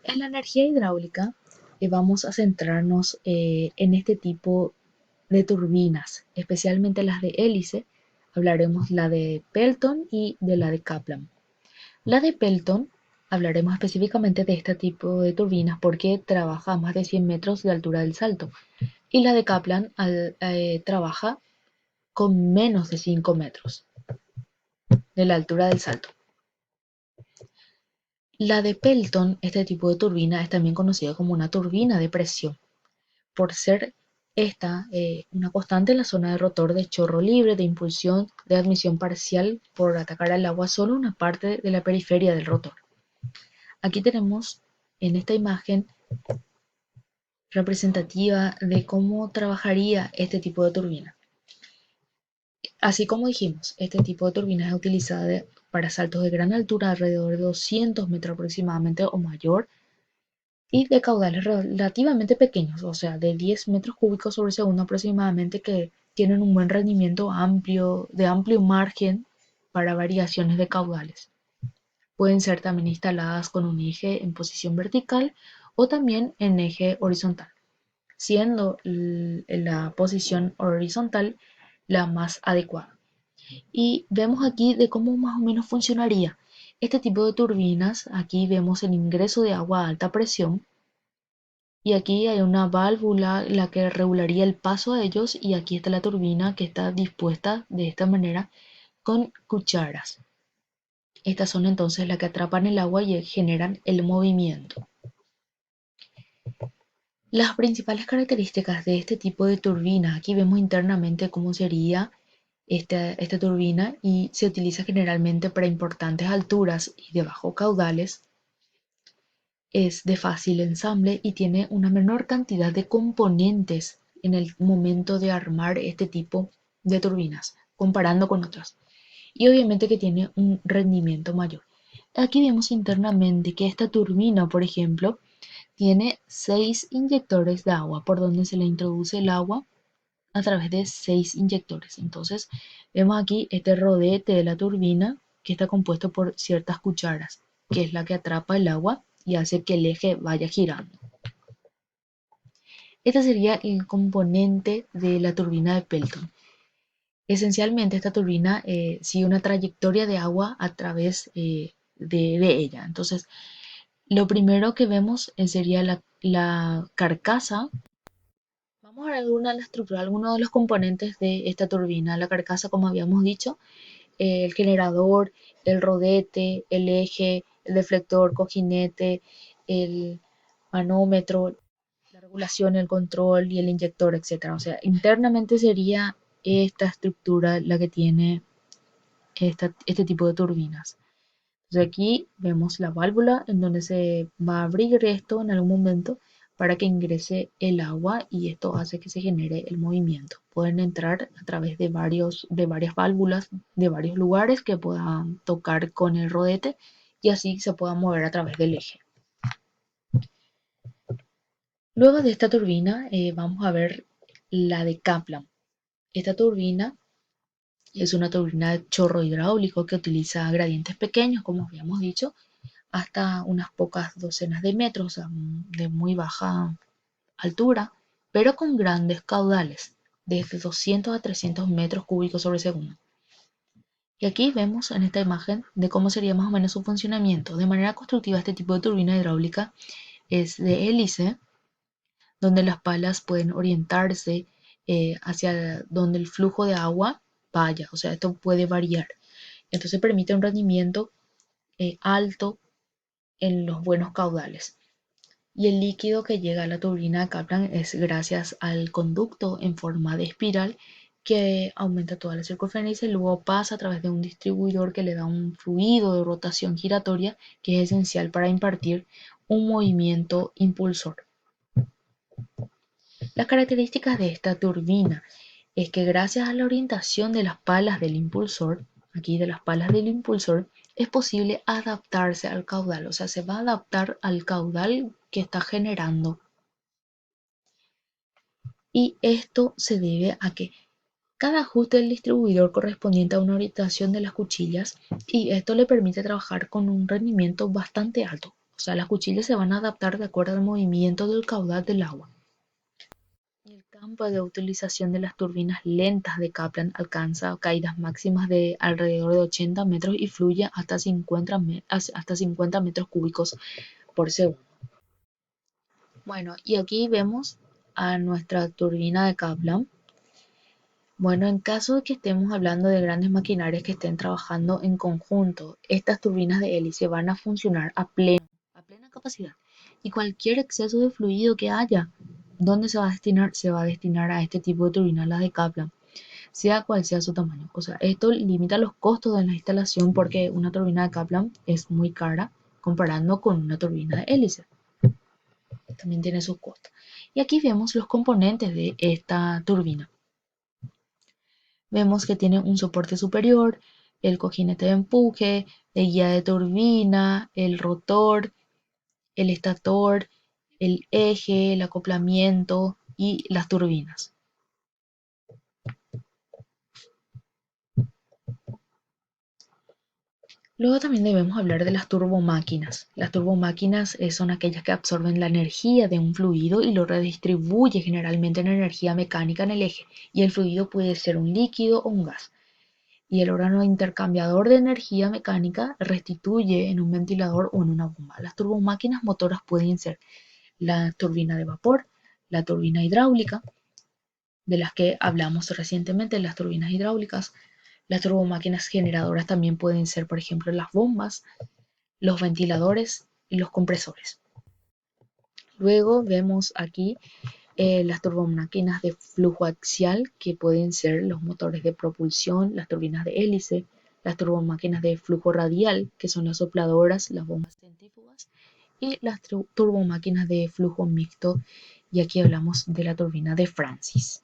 En la energía hidráulica vamos a centrarnos en este tipo de turbinas, especialmente las de hélice. Hablaremos la de Pelton y de la de Kaplan. La de Pelton, hablaremos específicamente de este tipo de turbinas porque trabaja a más de 100 metros de altura del salto. Y la de Kaplan trabaja con menos de 5 metros de la altura del salto. La de Pelton, este tipo de turbina, es también conocida como una turbina de presión, por ser esta una constante en la zona de rotor de chorro libre, de impulsión, de admisión parcial por atacar al agua solo una parte de la periferia del rotor. Aquí tenemos en esta imagen representativa de cómo trabajaría este tipo de turbina. Así como dijimos, este tipo de turbina es utilizada para saltos de gran altura, alrededor de 200 metros aproximadamente o mayor, y de caudales relativamente pequeños, o sea, de 10 metros cúbicos sobre segundo aproximadamente, que tienen un buen rendimiento de amplio margen para variaciones de caudales. Pueden ser también instaladas con un eje en posición vertical o también en eje horizontal, siendo la posición horizontal la más adecuada. Y vemos aquí de cómo más o menos funcionaría este tipo de turbinas. Aquí vemos el ingreso de agua a alta presión y aquí hay una válvula la que regularía el paso a ellos, y aquí está la turbina que está dispuesta de esta manera con cucharas. Estas son entonces las que atrapan el agua y generan el movimiento. Las principales características de este tipo de turbina, aquí vemos internamente cómo sería esta turbina, y se utiliza generalmente para importantes alturas y de bajos caudales. Es de fácil ensamble y tiene una menor cantidad de componentes en el momento de armar este tipo de turbinas, comparando con otras. Y obviamente que tiene un rendimiento mayor. Aquí vemos internamente que esta turbina, por ejemplo, tiene 6 inyectores de agua por donde se le introduce el agua a través de 6 inyectores. Entonces, vemos aquí este rodete de la turbina que está compuesto por ciertas cucharas, que es la que atrapa el agua y hace que el eje vaya girando. Este sería el componente de la turbina de Pelton. Esencialmente, esta turbina sigue una trayectoria de agua a través de ella. Entonces, lo primero que vemos sería la carcasa. Vamos a ver alguna de la estructura, algunos de los componentes de esta turbina. La carcasa, como habíamos dicho, el generador, el rodete, el eje, el deflector, cojinete, el manómetro, la regulación, el control y el inyector, etcétera. O sea, internamente sería esta estructura la que tiene este tipo de turbinas. Entonces aquí vemos la válvula en donde se va a abrir esto en algún momento para que ingrese el agua, y esto hace que se genere el movimiento. Pueden entrar a través de varias válvulas de varios lugares que puedan tocar con el rodete, y así se pueda mover a través del eje. Luego de esta turbina vamos a ver la de Kaplan. Esta turbina es una turbina de chorro hidráulico que utiliza gradientes pequeños, como habíamos dicho, hasta unas pocas docenas de metros, o sea, de muy baja altura, pero con grandes caudales, desde 200 a 300 metros cúbicos sobre segundo. Y aquí vemos en esta imagen de cómo sería más o menos su funcionamiento. De manera constructiva, este tipo de turbina hidráulica es de hélice, donde las palas pueden orientarse hacia donde el flujo de agua vaya, o sea, esto puede variar. Entonces permite un rendimiento alto en los buenos caudales. Y el líquido que llega a la turbina de Kaplan es gracias al conducto en forma de espiral que aumenta toda la circunferencia y luego pasa a través de un distribuidor que le da un fluido de rotación giratoria que es esencial para impartir un movimiento impulsor. Las características de esta turbina es que gracias a la orientación de las palas del impulsor, aquí de las palas del impulsor, es posible adaptarse al caudal, o sea, se va a adaptar al caudal que está generando. Y esto se debe a que cada ajuste del distribuidor correspondiente a una orientación de las cuchillas, y esto le permite trabajar con un rendimiento bastante alto. O sea, las cuchillas se van a adaptar de acuerdo al movimiento del caudal del agua. El campo de utilización de las turbinas lentas de Kaplan alcanza caídas máximas de alrededor de 80 metros y fluye hasta 50 metros cúbicos por segundo. Bueno, y aquí vemos a nuestra turbina de Kaplan. Bueno, en caso de que estemos hablando de grandes maquinarias que estén trabajando en conjunto, estas turbinas de hélice van a funcionar a plena capacidad. Y cualquier exceso de fluido que haya, ¿dónde se va a destinar? Se va a destinar a este tipo de turbinas, las de Kaplan, sea cual sea su tamaño. O sea, esto limita los costos de la instalación porque una turbina de Kaplan es muy cara comparando con una turbina de hélice. También tiene sus costos. Y aquí vemos los componentes de esta turbina. Vemos que tiene un soporte superior, el cojinete de empuje, la guía de turbina, el rotor, el estator, el eje, el acoplamiento y las turbinas. Luego también debemos hablar de las turbomáquinas. Las turbomáquinas son aquellas que absorben la energía de un fluido y lo redistribuye generalmente en energía mecánica en el eje, y el fluido puede ser un líquido o un gas. Y el órgano intercambiador de energía mecánica restituye en un ventilador o en una bomba. Las turbomáquinas motoras pueden ser la turbina de vapor, la turbina hidráulica, de las que hablamos recientemente, las turbinas hidráulicas. Las turbomáquinas generadoras también pueden ser, por ejemplo, las bombas, los ventiladores y los compresores. Luego vemos aquí las turbomáquinas de flujo axial, que pueden ser los motores de propulsión, las turbinas de hélice, las turbomáquinas de flujo radial, que son las sopladoras, las bombas centrífugas, y las turbomáquinas de flujo mixto, y aquí hablamos de la turbina de Francis.